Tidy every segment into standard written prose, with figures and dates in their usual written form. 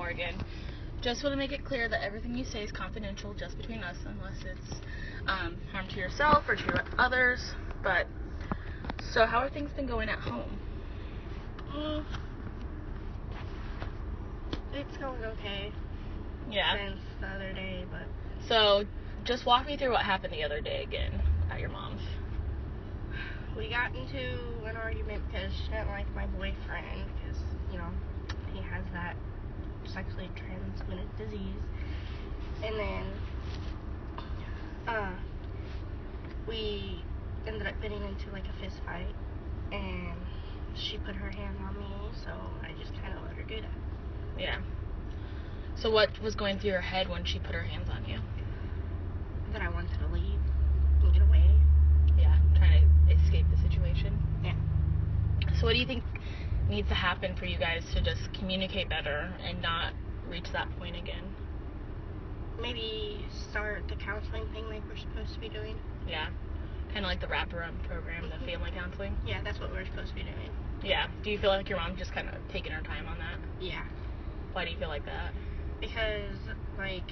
Oregon. Just want to make it clear that everything you say is confidential, just between us, unless it's harm to yourself or to others. But, so how have things been going at home? It's going okay. Yeah. Since the other day, but... So, just walk me through what happened the other day again at your mom's. We got into an argument because she didn't like my boyfriend because, you know, he has that sexually transmitted disease. And then, we ended up getting into, like, a fist fight. And she put her hand on me, so I just kind of let her do that. Yeah. So what was going through your head when she put her hands on you? That I wanted to leave and get away. Yeah, trying to escape the situation. Yeah. So what do you think needs to happen for you guys to just communicate better and not reach that point again? Maybe start the counseling thing like we're supposed to be doing. Yeah. Kind of like the wraparound program, the family counseling. Yeah, that's what we're supposed to be doing. Yeah. Do you feel like your mom just kind of taking her time on that? Yeah. Why do you feel like that? Because, like,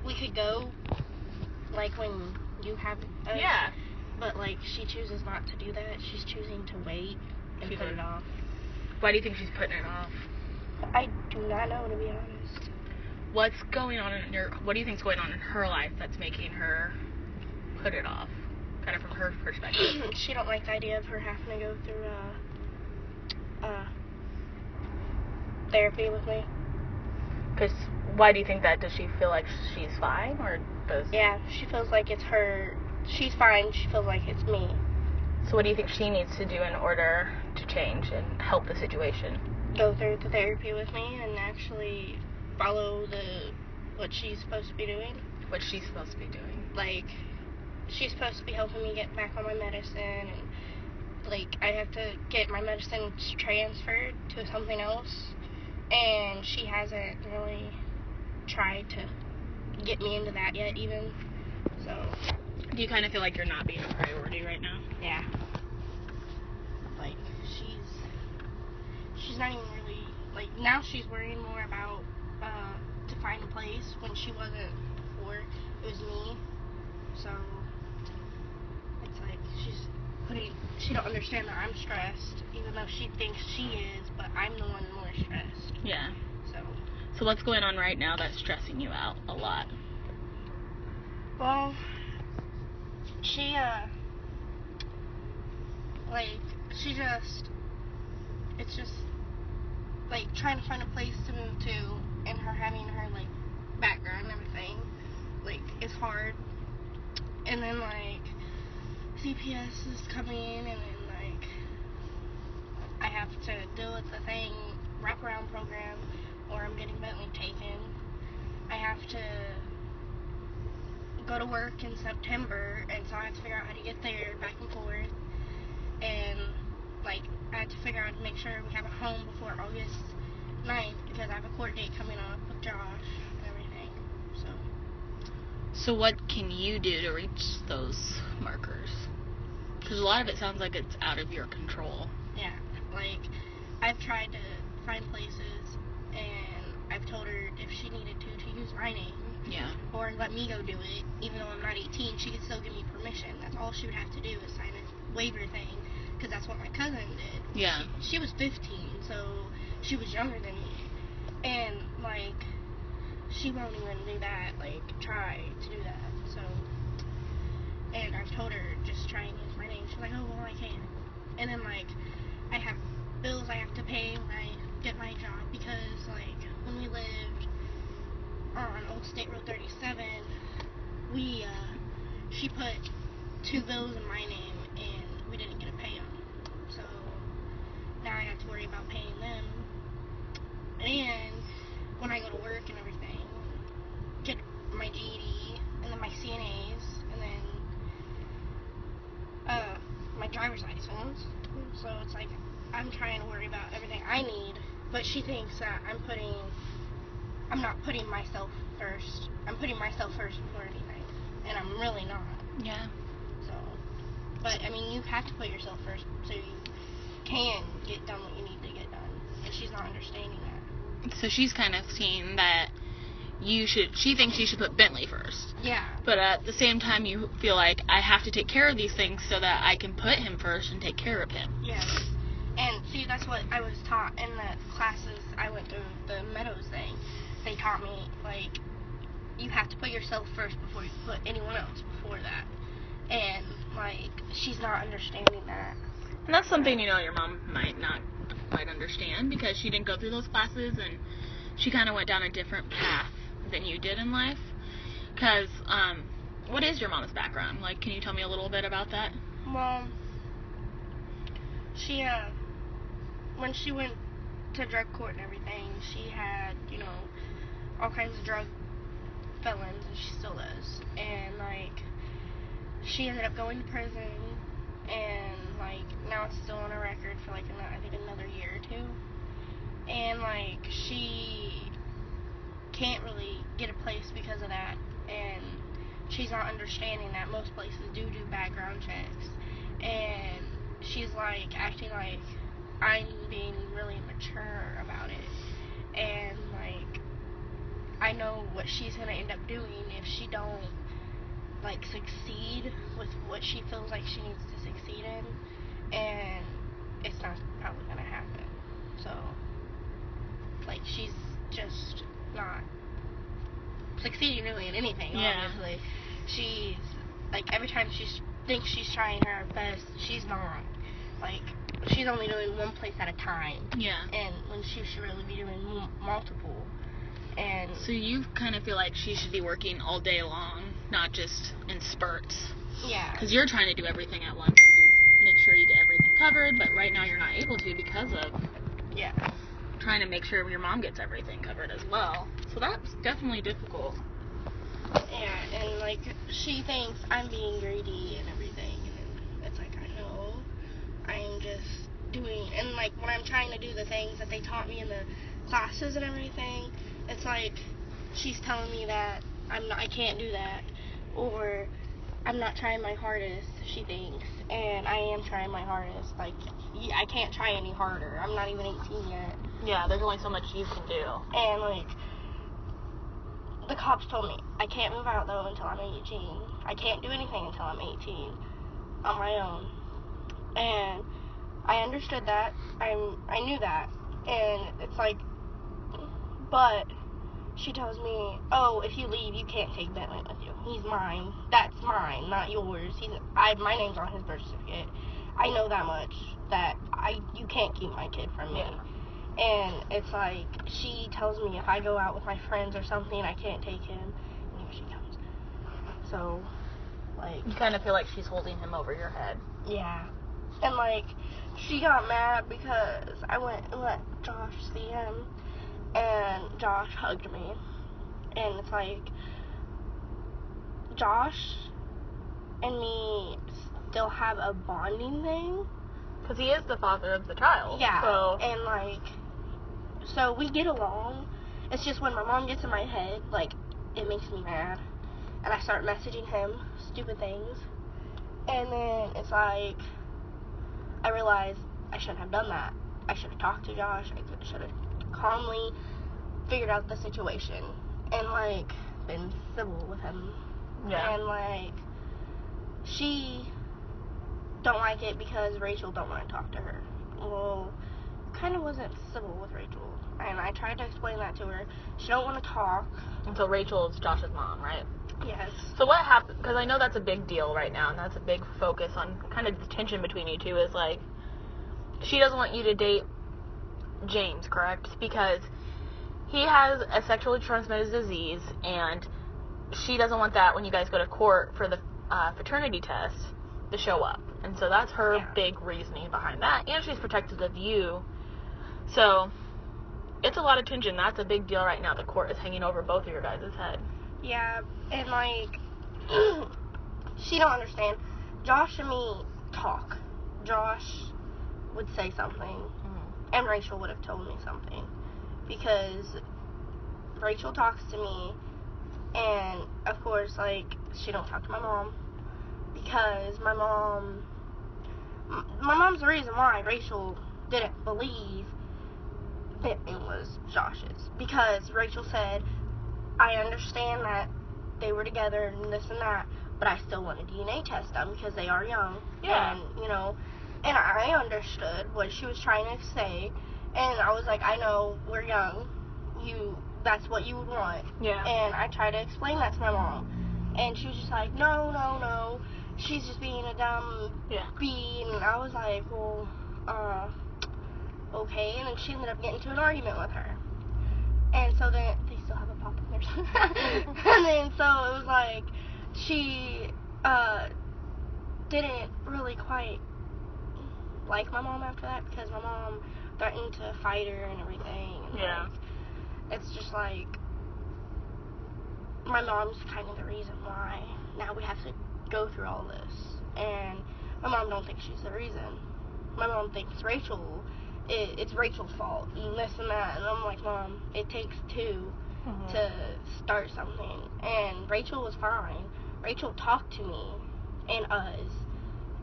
we could go, like, when you have us. Yeah. But, like, she chooses not to do that. She's choosing to wait and put it off. Why do you think she's putting it off? I do not know, to be honest. What's going on what do you think's going on in her life that's making her put it off? Kind of from her perspective. She don't like the idea of her having to go through, therapy with me. Because why do you think that? Does she feel like she's fine, or does... Yeah, she feels like it's her. She's fine. She feels like it's me. So what do you think she needs to do in order to change and help the situation? Go through the therapy with me and actually follow what she's supposed to be doing. What she's supposed to be doing? Like, she's supposed to be helping me get back on my medicine, and, like, I have to get my medicine transferred to something else, and she hasn't really tried to get me into that yet, even. So, do you kind of feel like you're not being a priority right now? Yeah. Like, she's not even really, like, now she's worrying more about, to find a place when she wasn't before. It was me. So, it's like, she don't understand that I'm stressed, even though she thinks she is, but I'm the one more stressed. Yeah. So what's going on right now that's stressing you out a lot? Well, she, it's just, like, trying to find a place to move to, and her having her, like, background and everything, like, it's hard. And then, like, CPS is coming, and then, like, I have to deal with the wraparound program, or I'm getting Bentley taken. I have to go to work in September, and so I have to figure out how to get there back and forth. And, like, I had to figure out to make sure we have a home before August 9th, because I have a court date coming up with Josh and everything. So what can you do to reach those markers? Because a lot of it sounds like it's out of your control. Yeah, like, I've tried to find places, and I've told her if she needed to use my name. Yeah. Or let me go do it. Even though I'm not 18, she could still give me permission. That's all she would have to do is sign a waiver thing, because that's what my cousin did. Yeah. She was 15, so she was younger than me. And, like, she won't even do that, like, try to do that. So, and I've told her, just try and use my name. She's like, oh, well, I can't. And then, like, I have bills I have to pay when I get my job, because, like, when we lived on Old State Road 37, she put 2 bills in my name, and we didn't get to pay them. So, now I have to worry about paying them. And when I go to work and everything, get my GED, and then my CNAs, and then, my driver's license. So it's like, I'm trying to worry about everything I need, but she thinks that I'm not putting myself first. I'm putting myself first before anything, and I'm really not. Yeah. So, but, I mean, you have to put yourself first so you can get done what you need to get done. And she's not understanding that. So she's kind of seeing that she thinks you should put Bentley first. Yeah. But at the same time, you feel like, I have to take care of these things so that I can put him first and take care of him. Yeah. And see, that's what I was taught in the classes I went through, the Meadows thing. They taught me, like, you have to put yourself first before you put anyone else before that. And, like, she's not understanding that. And that's something, your mom might not quite understand, because she didn't go through those classes, and she kind of went down a different path than you did in life. Because, what is your mom's background? Like, can you tell me a little bit about that? Well, she, when she went to drug court and everything, she had, all kinds of drug felons, and she still does. And, like, she ended up going to prison, and, like, now it's still on her record for, like, I think another year or two. And, like, she can't really get a place because of that, and she's not understanding that most places do background checks, and she's, like, acting like I'm being really mature about it, and, like, I know what she's gonna end up doing if she don't, like, succeed with what she feels like she needs to succeed in, and it's not probably gonna happen. So, like, she's just not succeeding really in anything, obviously. She's, like, every time she thinks she's trying her best, she's not. Like, she's only doing one place at a time. Yeah. And when she should really be doing multiple. And so you kind of feel like she should be working all day long, not just in spurts. Yeah. Because you're trying to do everything at once and make sure you get everything covered, but right now you're not able to because of trying to make sure your mom gets everything covered as well. So that's definitely difficult. Yeah, and, like, she thinks I'm being greedy and everything, and it's like, I know, I'm just doing, and, like, when I'm trying to do the things that they taught me in the classes and everything, it's like, she's telling me that I can't do that, or I'm not trying my hardest, she thinks, and I am trying my hardest. Like, I can't try any harder. I'm not even 18 yet. Yeah, there's only so much you can do. And, like, the cops told me I can't move out, though, until I'm 18. I can't do anything until I'm 18 on my own. And I understood that. I knew that. And it's like, but she tells me, oh, if you leave, you can't take Bentley with you. He's mine. That's mine, not yours. My name's on his birth certificate. I know that much, that you can't keep my kid from me. Yeah. And it's like, she tells me if I go out with my friends or something, I can't take him. And here she comes. So, like, you kind of feel like she's holding him over your head. Yeah. And, like, she got mad because I went and let Josh see him, and Josh hugged me. And it's like, Josh and me still have a bonding thing. Because he is the father of the child. Yeah. So. And, like, so we get along. It's just when my mom gets in my head, like, it makes me mad. And I start messaging him stupid things. And then it's like, I realize I shouldn't have done that. I should have talked to Josh. I should have calmly figured out the situation. And, like, been civil with him. Yeah. And, like, she don't like it because Rachel don't want to talk to her. Well, kind of wasn't civil with Rachel. And I tried to explain that to her. She don't want to talk. And so Rachel is Josh's mom, right? Yes. So what happened, because I know that's a big deal right now, and that's a big focus on kind of the tension between you two, is like, she doesn't want you to date James, correct? Because he has a sexually transmitted disease, and she doesn't want that when you guys go to court for the paternity test to show up. And so that's her big reasoning behind that, and she's protective of you. So it's a lot of tension. That's a big deal right now. The court is hanging over both of your guys' head. Yeah, and, like, she don't understand. Josh and me talk. Josh would say something, and Rachel would have told me something, because Rachel talks to me, and, of course, like, she don't talk to my mom, because my mom my mom's the reason why Rachel didn't believe that it was Josh's, because Rachel said, I understand that they were together and this and that, but I still want a DNA test done because they are young. Yeah. And, and I understood what she was trying to say, and I was like, I know, we're young, that's what you would want. Yeah. And I tried to explain that to my mom, and she was just like, no, she's just being a dumb bee, and I was like, well, okay, and then she ended up getting into an argument with her. And so then, they still have a pop in there. And then, so it was like, she, didn't really quite like my mom after that, because my mom threatened to fight her and everything. And like, it's just like, my mom's kind of the reason why now we have to go through all this. And my mom don't think she's the reason. My mom thinks it's Rachel's fault and this and that, and I'm like, Mom, it takes two to start something. And Rachel was fine. Rachel talked to me and us,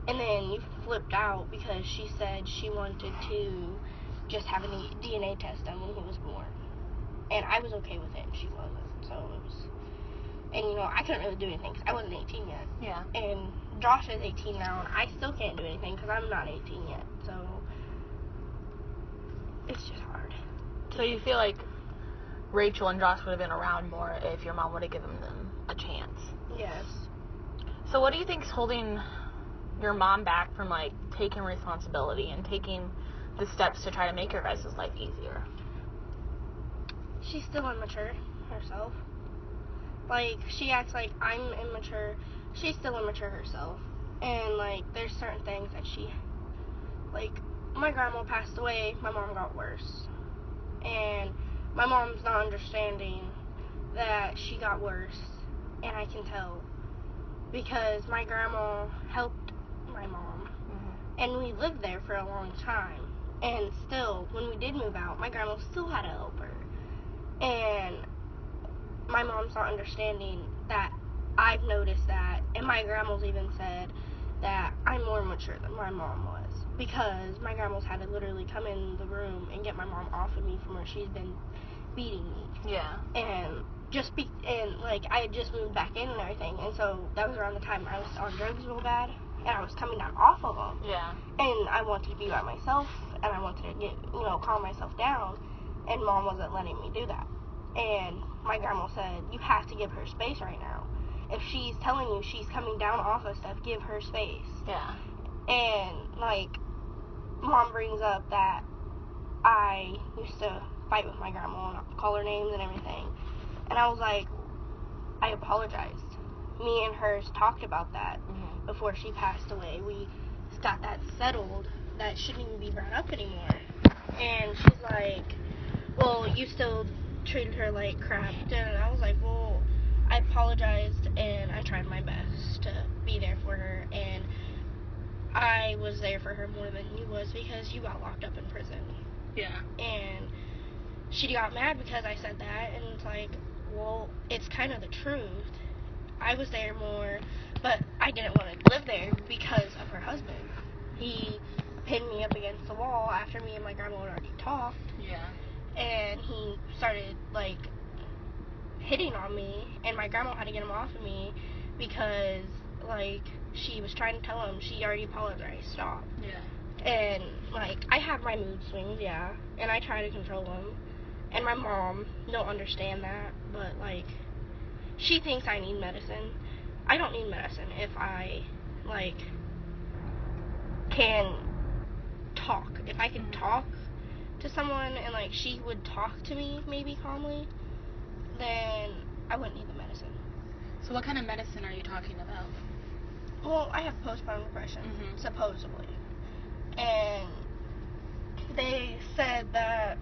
and then you flipped out because she said she wanted to just have a DNA test done when he was born, and I was okay with it and she wasn't. So it was, and I couldn't really do anything because I wasn't 18 yet. Yeah. And Josh is 18 now, and I still can't do anything because I'm not 18 yet. So it's just hard. So you feel like Rachel and Josh would have been around more if your mom would have given them a chance? Yes. So what do you think's holding your mom back from, like, taking responsibility and taking the steps to try to make your guys' life easier? She's still immature herself. Like, she acts like I'm immature. She's still immature herself. And, like, there's certain things that like, my grandma passed away, my mom got worse. And my mom's not understanding that she got worse. And I can tell. Because my grandma helped my mom. And we lived there for a long time. And still, when we did move out, my grandma still had to help her. And my mom's not understanding that I've noticed that. And my grandma's even said that I'm more mature than my mom was. Because my grandma's had to literally come in the room and get my mom off of me from where she's been beating me. Yeah. And like, I had just moved back in and everything. And so that was around the time I was on drugs real bad. And I was coming down off of them. Yeah. And I wanted to be by myself. And I wanted to get, calm myself down. And Mom wasn't letting me do that. And my grandma said, you have to give her space right now. If she's telling you she's coming down off of stuff, give her space. Yeah. And, like, Mom brings up that I used to fight with my grandma and call her names and everything. And I was like, I apologized. Me and her talked about that before she passed away. We got that settled. That shouldn't even be brought up anymore. And she's like, well, you still treated her like crap. And I was like, well, I apologized and I tried my best to be there for her. And I was there for her more than you was because you got locked up in prison. Yeah. And she got mad because I said that, and it's like, well, it's kind of the truth. I was there more, but I didn't want to live there because of her husband. He pinned me up against the wall after me and my grandma had already talked. Yeah. And he started, like, hitting on me, and my grandma had to get him off of me because, like, she was trying to tell him she already apologized, stop. Yeah. And, like, I have my mood swings, yeah, and I try to control them. And my mom don't understand that, but, like, she thinks I need medicine. I don't need medicine if I, like, can talk. If I can talk to someone and, like, she would talk to me maybe calmly, then I wouldn't need the medicine. So what kind of medicine are you talking about? Well, I have postpartum depression, supposedly. And they said that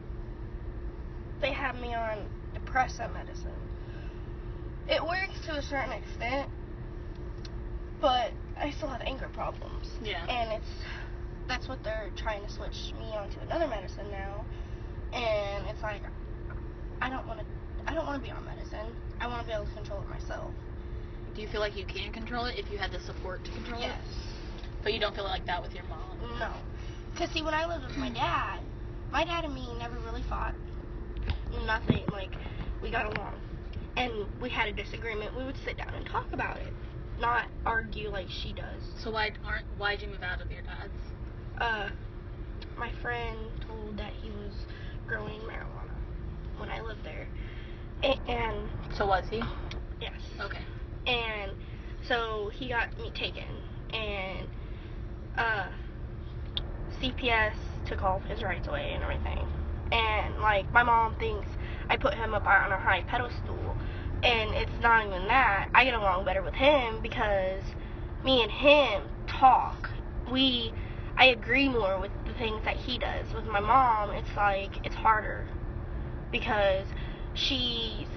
they have me on depressant medicine. It works to a certain extent, but I still have anger problems. Yeah. And that's what they're trying to switch me onto another medicine now. And it's like, I don't want to be on medicine. I want to be able to control it myself. Do you feel like you can control it if you had the support to control it? Yes. But you don't feel like that with your mom? No. Because, see, when I lived with my dad and me never really fought. Nothing. Like, we got along. And we had a disagreement. We would sit down and talk about it. Not argue like she does. So why'd you move out of your dad's? My friend told that he was growing marijuana when I lived there. And so was he? Yes. Okay. And so he got me taken. And CPS took all of his rights away and everything. And, like, my mom thinks I put him up on a high pedestal. And it's not even that. I get along better with him because me and him talk. I agree more with the things that he does. With my mom, it's like, it's harder because she's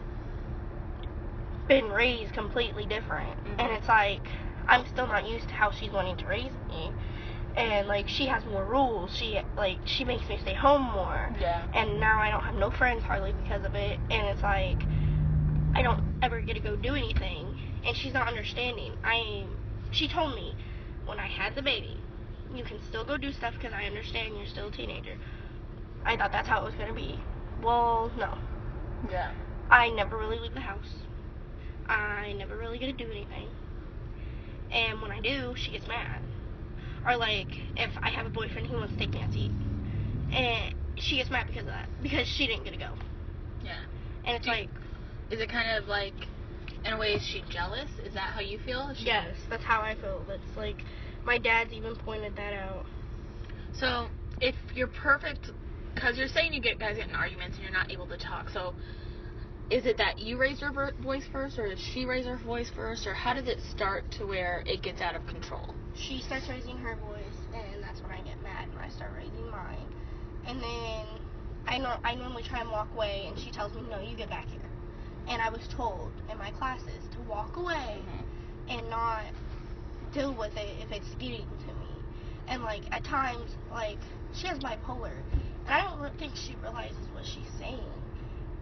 been raised completely different. Mm-hmm. And it's like, I'm still not used to how she's wanting to raise me. And, like, she has more rules. She makes me stay home more. Yeah. And now I don't have no friends hardly because of it. And it's like, I don't ever get to go do anything. And she's not understanding. She told me when I had the baby, you can still go do stuff because I understand you're still a teenager. I thought that's how it was going to be. Well, no. Yeah. I never really leave the house. I never really get to do anything. And when I do, she gets mad. Or, like, if I have a boyfriend who wants to take me out to eat. And she gets mad because of that. Because she didn't get to go. Yeah. And it's like... Is it kind of like, in a way, is she jealous? Is that how you feel? Yes, that's how I feel. That's like, my dad's even pointed that out. So, if you're perfect, because you're saying you guys get in arguments and you're not able to talk, so is it that you raised your voice first, or did she raise her voice first, or how did it start to where it gets out of control? She starts raising her voice, and that's when I get mad, and I start raising mine. And then I normally try and walk away, and she tells me, no, you get back here. And I was told in my classes to walk away and not deal with it if it's getting to me. And, like, at times, like, she has bipolar, and I don't think she realizes what she's saying.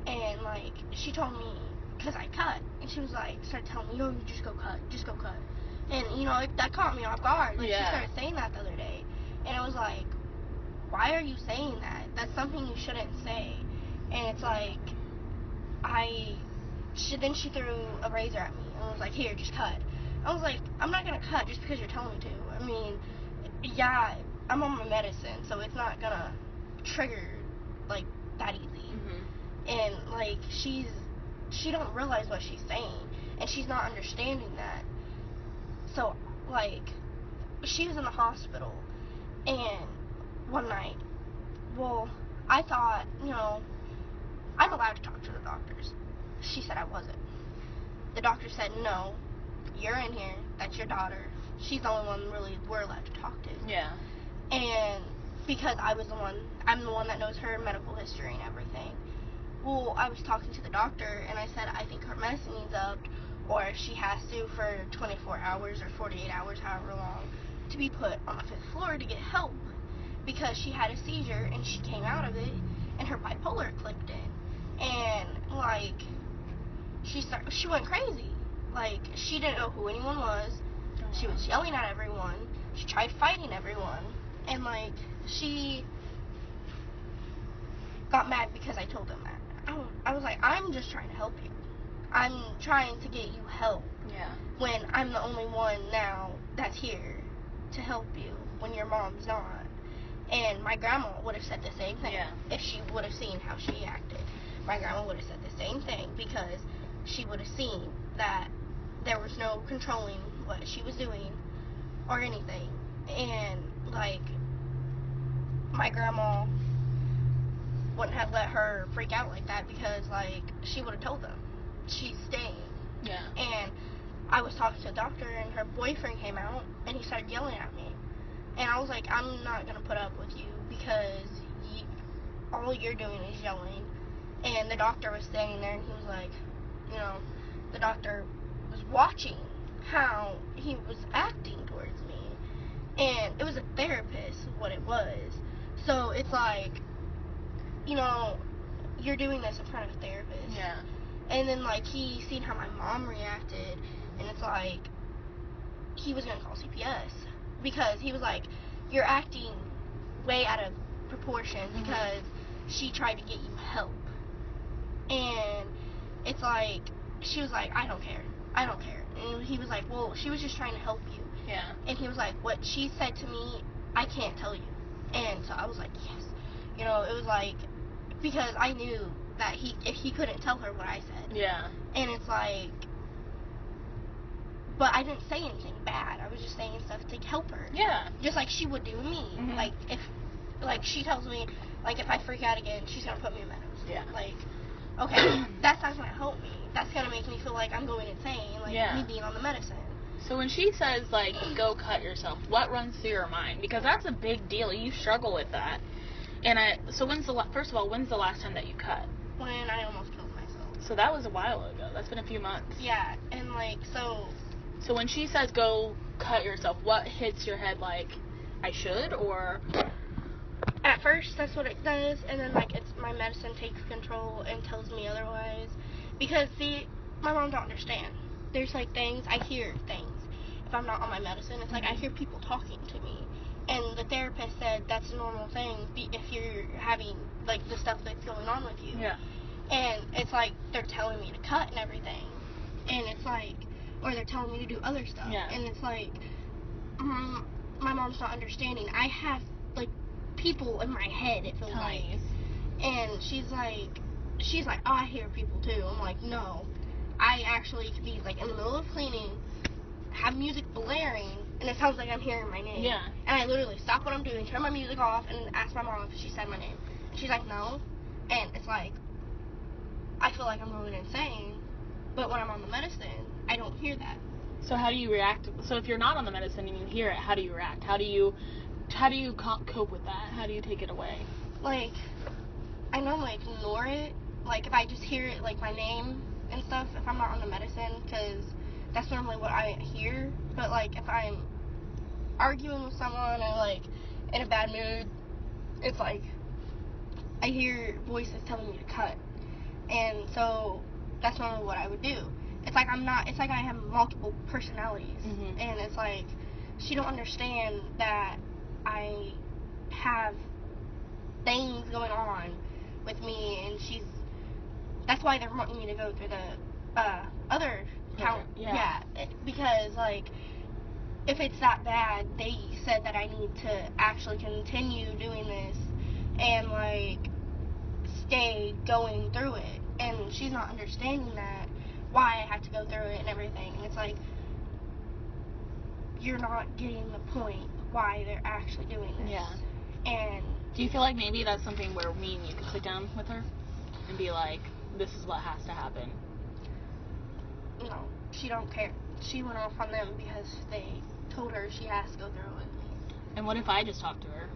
And, like, she told me, because I cut, and she was like, started telling me, no, you just go cut. And, you know, that caught me off guard. Like, she started saying that the other day. And it was like, why are you saying that? That's something you shouldn't say. And it's like, then she threw a razor at me and was like, here, just cut. I was like, I'm not going to cut just because you're telling me to. I mean, yeah, I'm on my medicine, so it's not going to trigger, like, that easy. And, like, she don't realize what she's saying, and she's not understanding that. So, like, she was in the hospital, and one night, well, I thought, you know, I'm allowed to talk to the doctors. She said I wasn't. The doctor said, no, you're in here, that's your daughter. She's the only one really we're allowed to talk to. Yeah. And because I'm the one that knows her medical history and everything. Well, I was talking to the doctor, and I said, I think her medicine needs upped, or if she has to for 24 hours or 48 hours, however long, to be put on the 5th floor to get help. Because she had a seizure, and she came out of it, and her bipolar clicked in. And, like, she went crazy. Like, she didn't know who anyone was. She was yelling at everyone. She tried fighting everyone. And, like, she got mad because I told them that. I was like, I'm just trying to help you. I'm trying to get you help. Yeah. When I'm the only one now that's here to help you when your mom's not. And my grandma would have said the same thing if she would have seen how she acted. My grandma would have said the same thing because she would have seen that there was no controlling what she was doing or anything. And, like, my grandma wouldn't have let her freak out like that because, like, she would have told them she's staying. Yeah. And I was talking to the doctor, and her boyfriend came out, and he started yelling at me. And I was like, I'm not going to put up with you because all you're doing is yelling. And the doctor was standing there, and he was like, you know, the doctor was watching how he was acting towards me. And it was a therapist, what it was. So it's like, you know, you're doing this in front of a therapist. Yeah. And then, like, he seen how my mom reacted, and it's like, he was going to call CPS. Because he was like, you're acting way out of proportion because she tried to get you help. And it's like, she was like, I don't care. And he was like, well, she was just trying to help you. Yeah. And he was like, what she said to me, I can't tell you. And so I was like, yes. You know, it was like, because I knew that he couldn't tell her what I said. Yeah. And it's like, but I didn't say anything bad. I was just saying stuff to help her. Yeah. Just like she would do me. Like, if, like, she tells me, like, if I freak out again, she's gonna put me in medicine. Yeah. Like, okay, that's not gonna help me. That's gonna make me feel like I'm going insane, like, me being on the medicine. So when she says, like, go cut yourself, what runs through your mind? Because that's a big deal. You struggle with that. And so first of all, when's the last time that you cut? When I almost killed myself. So that was a while ago. That's been a few months. Yeah, and, like, so when she says go cut yourself, what hits your head, like, I should, or? At first, that's what it does, and then, like, it's my medicine takes control and tells me otherwise. Because, see, my mom don't understand. There's, like, I hear things. If I'm not on my medicine, it's like I hear people talking to me. And the therapist said that's a normal thing if you're having, like, the stuff that's going on with you. Yeah. And it's like they're telling me to cut and everything. And it's like, or they're telling me to do other stuff. Yeah. And it's like, my mom's not understanding. I have, like, people in my head, it feels like. And she's like, oh, I hear people too. I'm like, no. I actually could be, like, in the middle of cleaning, have music blaring, and it sounds like I'm hearing my name. Yeah. And I literally stop what I'm doing, turn my music off, and ask my mom if she said my name. And she's like, no. And it's like, I feel like I'm going insane, but when I'm on the medicine, I don't hear that. So how do you react? So if you're not on the medicine and you hear it, how do you react? How do you cope with that? How do you take it away? Like, I normally ignore it. Like, if I just hear it, like, my name and stuff, if I'm not on the medicine, because that's normally what I hear. But, like, if I'm arguing with someone or, like, in a bad mood, it's like I hear voices telling me to cut. And so that's normally what I would do. It's like I have multiple personalities. And it's like, she don't understand that I have things going on with me, and that's why they're wanting me to go through the other count. Yeah. Because, like, if it's that bad, they said that I need to actually continue doing this and, like, stay going through it. And she's not understanding that, why I have to go through it and everything. And it's like, you're not getting the point why they're actually doing this. Yeah. And do you feel like maybe that's something where me and you could sit down with her and be like, this is what has to happen? No, she don't care. She went off on them because they told her she has to go through it with me. And what if I just talked to her?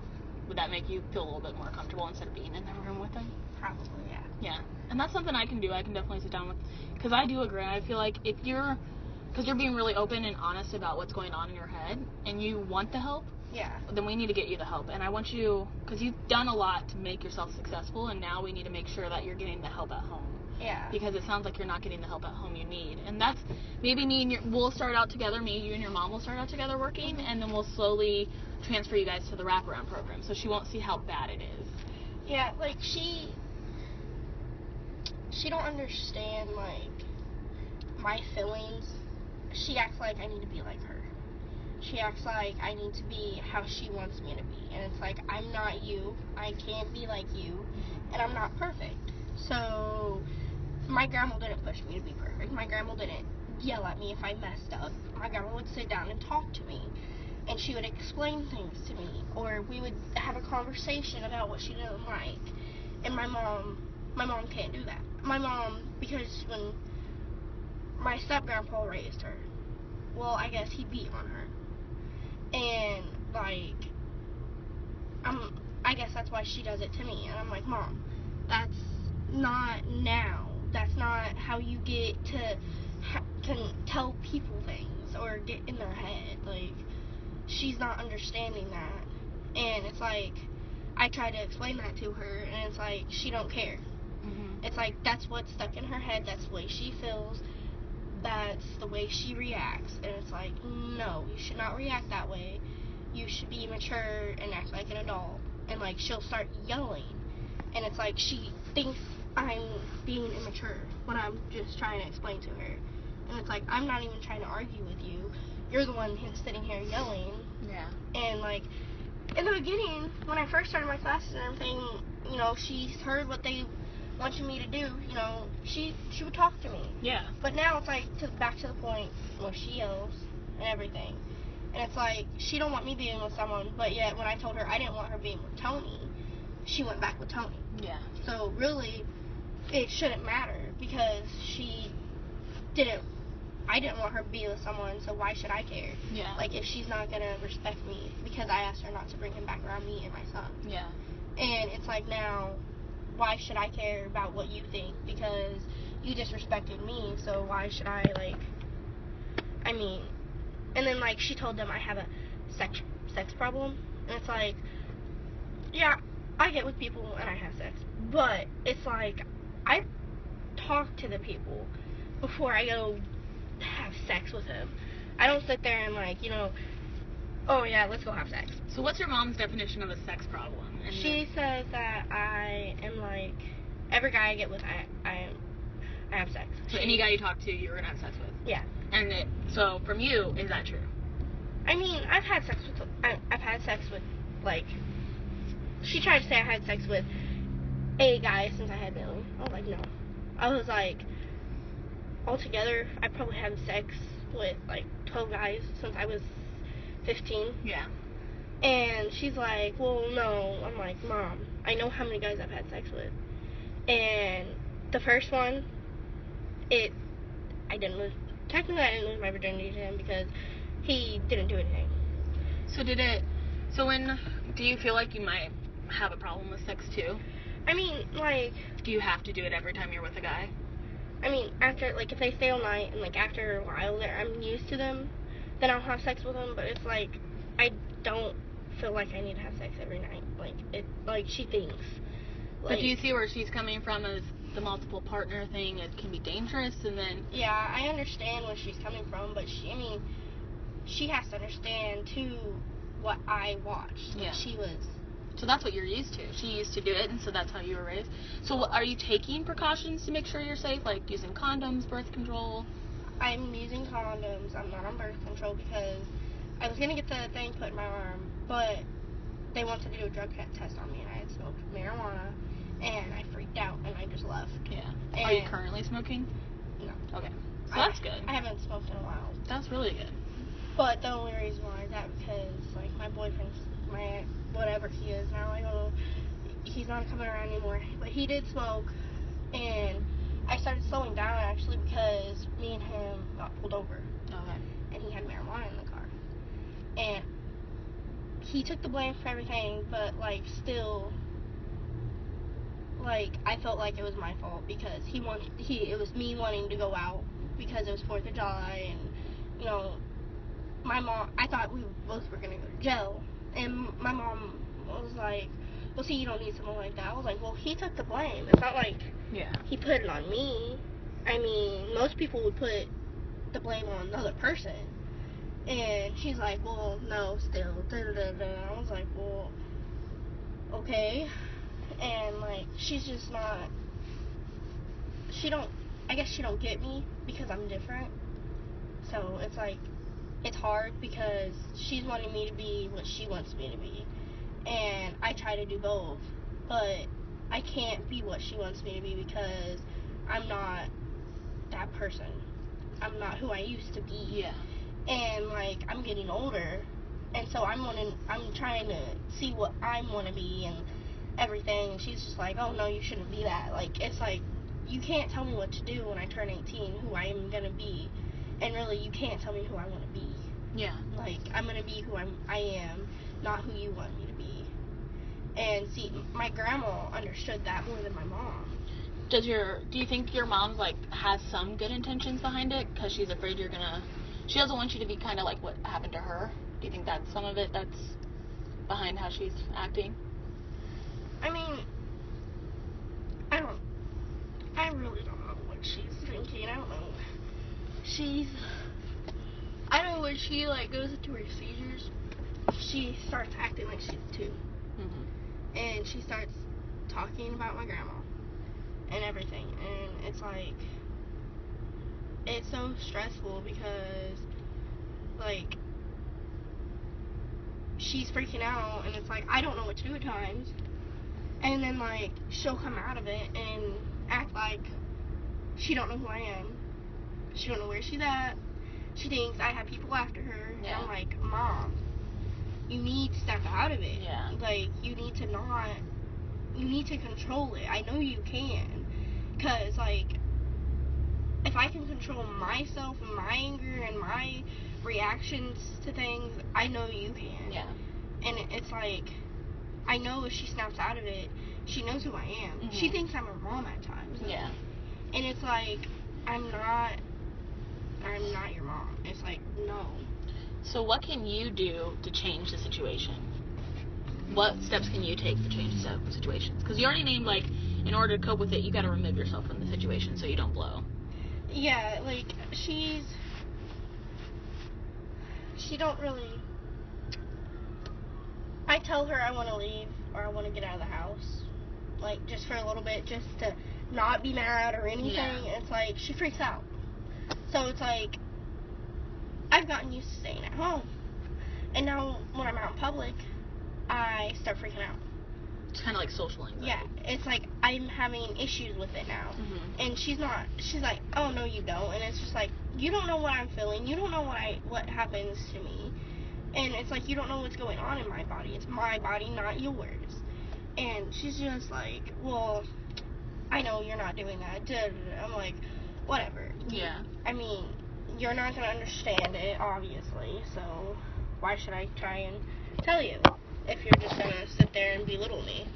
Would that make you feel a little bit more comfortable instead of being in the room with them? Probably, yeah. Yeah. And that's something I can do. I can definitely sit down with, because I do agree. I feel like because you're being really open and honest about what's going on in your head, and you want the help, then we need to get you the help. And I want you, because you've done a lot to make yourself successful, and now we need to make sure that you're getting the help at home. Yeah. Because it sounds like you're not getting the help at home you need. And that's, maybe we'll start out together, you and your mom will start out together working, and then we'll slowly transfer you guys to the wraparound program, so she won't see how bad it is. Yeah, like, she don't understand, like, my feelings. She acts like I need to be like her. She acts like I need to be how she wants me to be. And it's like, I'm not you. I can't be like you. And I'm not perfect. So, my grandma didn't push me to be perfect. My grandma didn't yell at me if I messed up. My grandma would sit down and talk to me. And she would explain things to me. Or we would have a conversation about what she didn't like. And my mom can't do that. My mom, because when my step-grandpa raised her, well, I guess he beat on her. And, like, I guess that's why she does it to me. And I'm like, Mom, that's not now. That's not how you get to can tell people things or get in their head. Like, she's not understanding that. And it's like, I try to explain that to her, and it's like, she don't care. It's like, that's what's stuck in her head. That's the way she feels. That's the way she reacts. And it's like, no, you should not react that way. you should be mature and act like an adult. And, like, she'll start yelling. And it's like she thinks I'm being immature when I'm just trying to explain to her. And it's like, I'm not even trying to argue with you. You're the one who's sitting here yelling. Yeah. And, like, in the beginning, when I first started my classes and everything, you know, she's heard what they wanted me to do, you know, she would talk to me. Yeah. But now it's like back to the point where she yells and everything. And it's like, she don't want me being with someone, but yet when I told her I didn't want her being with Tony, she went back with Tony. Yeah. So really, it shouldn't matter because I didn't want her to be with someone, so why should I care? Yeah. Like, if she's not going to respect me because I asked her not to bring him back around me and my son. Yeah. And it's like, now, why should I care about what you think? Because you disrespected me, so why should I, like, I mean, and then, like, she told them I have a sex problem, and it's like, yeah, I get with people and I have sex, but it's like, I talk to the people before I go have sex with him. I don't sit there and, like, you know, oh yeah, let's go have sex. So what's your mom's definition of a sex problem? And She says that I am like, every guy I get with, I have sex. So any guy you talk to, you're gonna have sex with. Yeah. And so from you, is that true? I mean, I've had sex with, like, she tried to say I had sex with a guy since I had Millie. I was like, no. I was like, altogether, I probably had sex with, like, 12 guys since I was 15. Yeah. And she's like, well, no. I'm like, Mom, I know how many guys I've had sex with. And the first one, I didn't lose my virginity to him because he didn't do anything. Do you feel like you might have a problem with sex too? I mean, like, Do you have to do it every time you're with a guy? I mean, after, like, if they stay all night and, like, after a while I'm used to them, then I'll have sex with them, but it's like, I don't feel like I need to have sex every night. Like, she thinks. Like, But do you see where she's coming from as the multiple partner thing? It can be dangerous, and then... Yeah, I understand where she's coming from, but she has to understand, too, what I watched. Yeah. So that's what you're used to. She used to do it, and so that's how you were raised. So are you taking precautions to make sure you're safe, like using condoms, birth control? I'm using condoms. I'm not on birth control because I was going to get the thing put in my arm, but they wanted to do a drug test on me, and I had smoked marijuana, and I freaked out, and I just left. Yeah. And Are you currently smoking? No. Okay. So that's good. I haven't smoked in a while. That's really good. But the only reason why is that because, like, my boyfriend's whatever he is now, I don't know, he's not coming around anymore. But he did smoke, and I started slowing down, actually, because me and him got pulled over. Okay. And he had marijuana in the car. And he took the blame for everything, but, like, still, like, I felt like it was my fault because it was me wanting to go out because it was 4th of July, and, you know, my mom, I thought we both were going to go to jail, and my mom was like, well, see, you don't need someone like that. I was like, well, he took the blame. It's not like he put it on me. I mean, most people would put the blame on another person. And she's like, well, no, still, I was like, well, okay. And, like, she's just not, I guess she don't get me because I'm different. So it's like, it's hard because she's wanting me to be what she wants me to be. And I try to do both. But I can't be what she wants me to be because I'm not that person. I'm not who I used to be. Yeah. And, like, I'm getting older. And so I'm trying to see what I want to be and everything. And she's just like, oh, no, you shouldn't be that. Like, it's like, you can't tell me what to do when I turn 18, who I am going to be. And really, you can't tell me who I want to be. Yeah. Like, I'm going to be who I am, not who you want me to be. And see, my grandma understood that more than my mom. Do you think your mom's, like, has some good intentions behind it? Because she's afraid she doesn't want you to be kind of like what happened to her. Do you think that's some of it that's behind how she's acting? I mean, I really don't know what she's thinking. I don't know. I know when she, like, goes into her seizures, she starts acting like she's 2. Mm-hmm. And she starts talking about my grandma and everything. And it's like, it's so stressful because, like, she's freaking out, and it's like, I don't know what to do at times. And then, like, she'll come out of it and act like she don't know who I am. She don't know where she's at. She thinks I have people after her. Yeah. And I'm like, Mom, you need to step out of it. Yeah. Like, you need to control it. I know you can. Because, like, if I can control myself and my anger and my reactions to things, I know you can. Yeah. And it's like, I know if she snaps out of it, she knows who I am. Mm-hmm. She thinks I'm her mom at times. Yeah. And it's like, I'm not your mom. It's like, no. So what can you do to change the situation? What steps can you take to change the situations? Because you already named, like, in order to cope with it, you got to remove yourself from the situation so you don't blow. Yeah, like, she don't really, I tell her I want to leave or I want to get out of the house, like, just for a little bit, just to not be mad or anything. Yeah. It's like, she freaks out. So it's like, I've gotten used to staying at home. And now, when I'm out in public, I start freaking out. It's kind of like social anxiety. Yeah, it's like, I'm having issues with it now. Mm-hmm. And she's like, oh, no, you don't. And it's just like, you don't know what I'm feeling. You don't know what happens to me. And it's like, you don't know what's going on in my body. It's my body, not yours. And she's just like, well, I know you're not doing that. I'm like, whatever. Yeah. I mean, you're not going to understand it, obviously. So why should I try and tell you if you're just going to sit there and belittle me?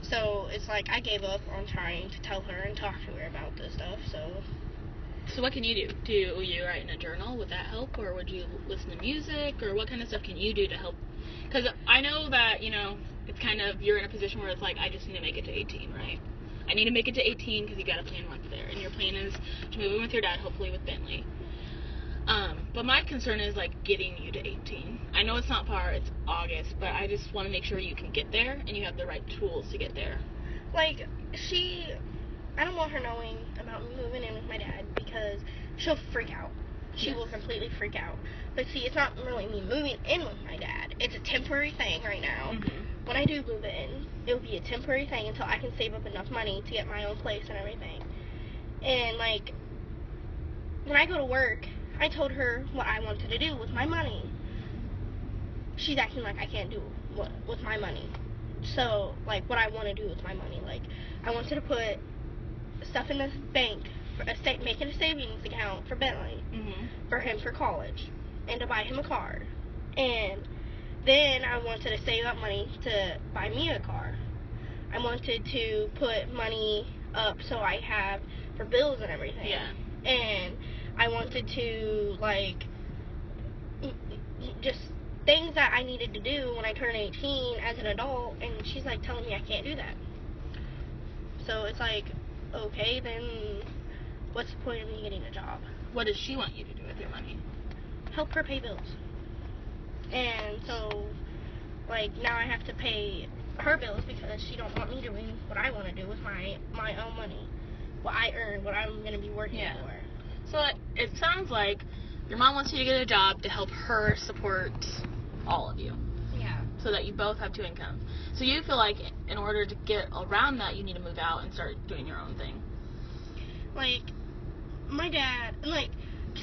So it's like, I gave up on trying to tell her and talk to her about this stuff. So what can you do? Do you write in a journal? Would that help? Or would you listen to music? Or what kind of stuff can you do to help? Because I know that, you know, it's kind of, you're in a position where it's like, I just need to make it to 18, right? I need to make it to 18 because you got a plan once there. And your plan is to move in with your dad, hopefully with Bentley. But my concern is, like, getting you to 18. I know it's not far, it's August, but I just want to make sure you can get there and you have the right tools to get there. Like, I don't want her knowing about me moving in with my dad because she'll freak out. She will completely freak out. But see, it's not really me moving in with my dad. It's a temporary thing right now. Mm-hmm. When I do move in, it'll be a temporary thing until I can save up enough money to get my own place and everything. And, like, when I go to work, I told her what I wanted to do with my money. She's acting like I can't do what with my money. So, like, what I want to do with my money. Like, I wanted to put stuff in the bank, make it a savings account for Bentley, for him for college, and to buy him a car. And then I wanted to save up money to buy me a car. I wanted to put money up so I have for bills and everything. Yeah. And I wanted to, like, just things that I needed to do when I turn 18 as an adult, and she's, like, telling me I can't do that. So it's like, okay, then what's the point of me getting a job? What does she want you to do with your money? Help her pay bills. And so, like, now I have to pay her bills because she don't want me doing what I want to do with my own money. What I earn, what I'm going to be working for. So it sounds like your mom wants you to get a job to help her support all of you. Yeah. So that you both have 2 incomes. So you feel like in order to get around that, you need to move out and start doing your own thing. Like, my dad, like,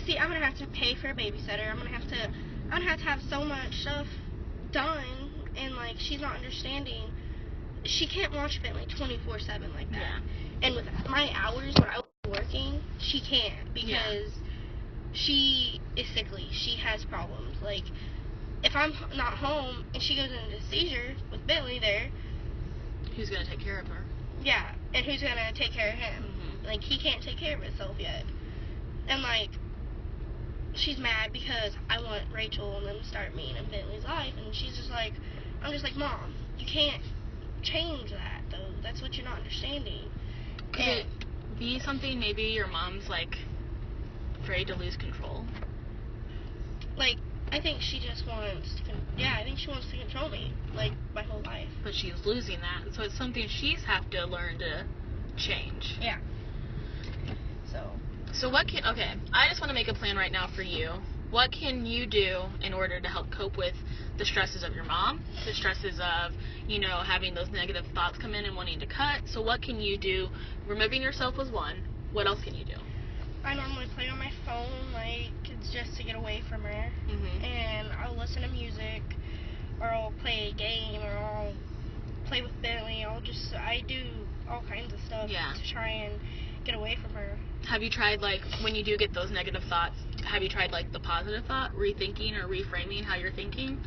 see, I'm going to have to pay for a babysitter. I'm going to have so much stuff done, and, like, she's not understanding. She can't watch Bentley 24/7 like that. Yeah. And with my hours when I was working, she can't because she is sickly. She has problems. Like, if I'm not home and she goes into a seizure with Bentley there, who's going to take care of her? Yeah, and who's going to take care of him? Mm-hmm. Like, he can't take care of himself yet. And, like, she's mad because I want Rachel and them to start me in Bentley's life, and she's just like, I'm just like, Mom, you can't change that, though. That's what you're not understanding. Could it be something maybe your mom's, like, afraid to lose control? Like, I think she just wants to, I think she wants to control me, like, my whole life. But she's losing that, so it's something she's have to learn to change. Yeah. So what can, okay, I just want to make a plan right now for you. What can you do in order to help cope with the stresses of your mom, the stresses of, having those negative thoughts come in and wanting to cut? So what can you do? Removing yourself was one. What else can you do? I normally play on my phone, like, it's just to get away from her. Mm-hmm. And I'll listen to music, or I'll play a game, or I'll play with Bentley. I do all kinds of stuff to try and get away from her. Have you tried, like, when you do get those negative thoughts, have you tried, like, the positive thought, rethinking or reframing how you're thinking?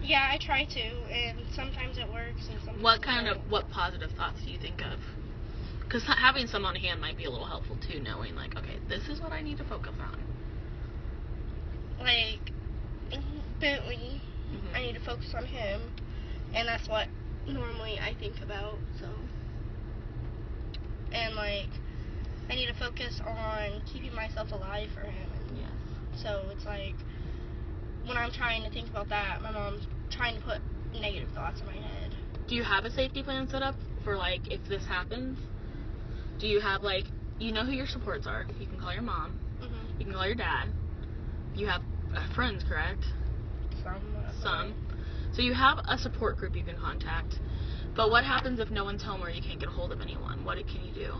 Yeah, I try to, and sometimes it works, and sometimes what positive thoughts do you think of? Because having some on hand might be a little helpful, too, knowing, like, okay, this is what I need to focus on. Like, Bentley, I need to focus on him, and that's what normally I think about, so. And, like, I need to focus on keeping myself alive for him. So it's like, when I'm trying to think about that, my mom's trying to put negative thoughts in my head. Do you have a safety plan set up for, like, if this happens? Do you have, like, you know who your supports are? You can call your mom. Mm-hmm. You can call your dad. You have friends, correct? Some. So you have a support group you can contact. But what happens if no one's home or you can't get a hold of anyone? What can you do?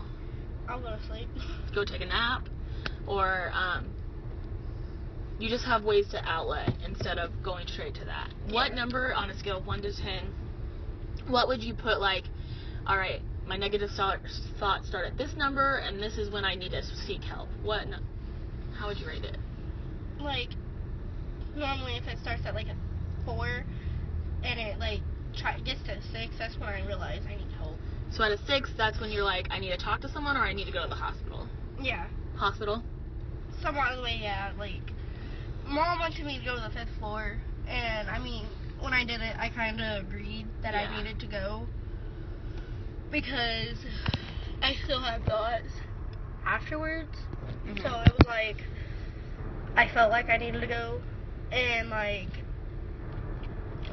I'll go to sleep. Go take a nap, or you just have ways to outlet instead of going straight to that. Yeah. What number on a scale of 1 to 10, what would you put, like, all right, my negative thoughts start at this number, and this is when I need to seek help? How would you rate it? Like, normally if it starts at, like, a 4, and it, like, gets to a 6, that's when I realize I need help. So at a 6, that's when you're like, I need to talk to someone, or I need to go to the hospital? Yeah. Hospital? Somewhat of the way, yeah. Like, Mom wanted me to go to the 5th floor, and, I mean, when I did it, I kind of agreed that I needed to go, because I still had thoughts afterwards. Mm-hmm. So it was like, I felt like I needed to go, and, like,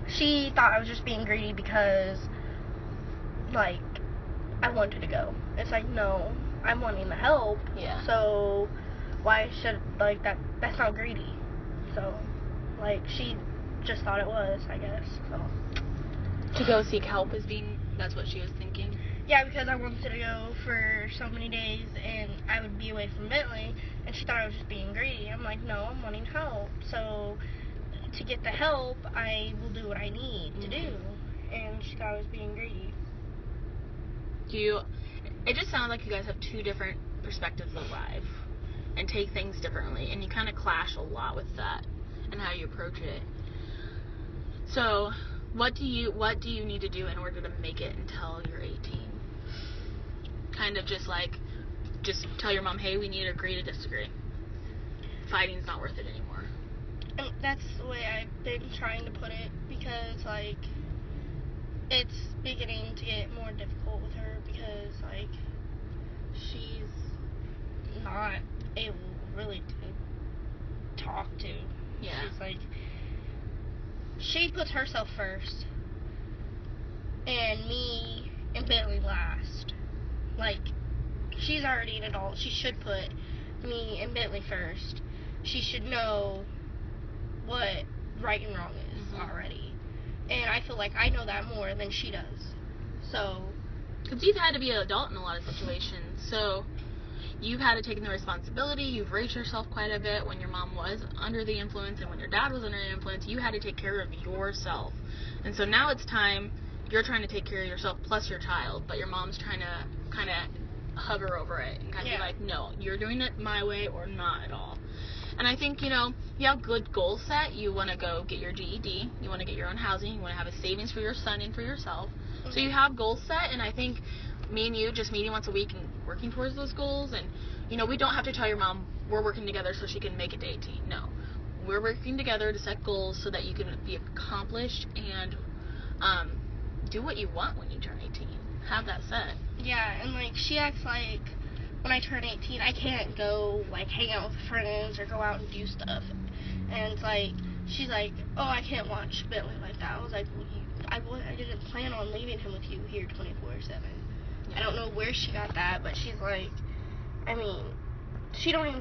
she thought I was just being greedy because, like, I wanted to go. It's like, no, I'm wanting the help. Yeah. So why should, like, that's not greedy. So, like, she just thought it was, I guess. So to go seek help that's what she was thinking. Yeah, because I wanted to go for so many days and I would be away from Bentley, and she thought I was just being greedy. I'm like, no, I'm wanting help. So to get the help, I will do what I need to do. And she thought I was being greedy. It just sounds like you guys have two different perspectives of life and take things differently, and you kind of clash a lot with that and how you approach it. So what do you need to do in order to make it until you're 18? Kind of just tell your mom, hey, we need to agree to disagree. Fighting's not worth it anymore. And that's the way I've been trying to put it, because, like, it's beginning to get more difficult with her because, like, she's not able really to talk to. Yeah. She's like, she puts herself first, and me and Bentley last. Like, she's already an adult. She should put me and Bentley first. She should know what right and wrong is already. And I feel like I know that more than she does. So, because you've had to be an adult in a lot of situations. So, you've had to take the responsibility. You've raised yourself quite a bit when your mom was under the influence, and when your dad was under the influence. You had to take care of yourself. And so now it's time, you're trying to take care of yourself plus your child, but your mom's trying to kind of hover over it and kind of be like, no, you're doing it my way or not at all. And I think, you have good goals set. You want to go get your GED. You want to get your own housing. You want to have a savings for your son and for yourself. Mm-hmm. So you have goals set, and I think me and you just meeting once a week and working towards those goals. And, we don't have to tell your mom we're working together so she can make it to 18. No. We're working together to set goals so that you can be accomplished and do what you want when you turn 18. Have that set. Yeah, and, like, she acts like when I turn 18, I can't go, like, hang out with friends or go out and do stuff. And it's like, she's like, oh, I can't watch Bentley like that. I was like, well, I didn't plan on leaving him with you here 24/7. I don't know where she got that, but she's like, I mean, she don't even